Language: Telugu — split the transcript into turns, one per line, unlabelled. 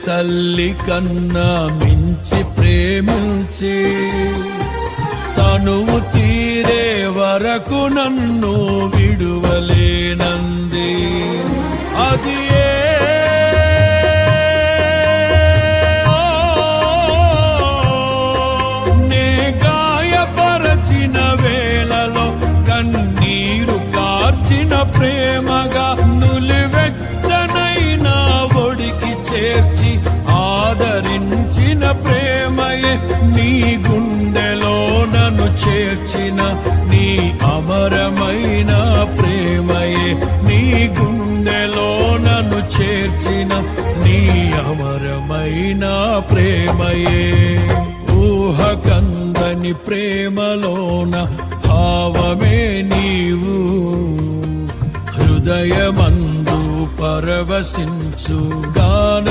తల్లి కన్నా మించి ప్రేమించి తనువు తీరే వరకు నన్ను విడువలేనంది. అది నే గాయపరచిన వేళలో కన్నీరు కార్చిన ప్రేమగా నులివెచ్చనైన ఒడికి చేర్చి ఆదరించిన ప్రేమయే నీ గుండెలో నన్ను చేర్చిన నీ అమరమైన ప్రేమయే నీ గుండెలో నన్ను చేర్చిన నీ అమరమైన ప్రేమయే. ఊహకందని ప్రేమలోన భావమే నీవు హృదయమందు పరవశించు గాన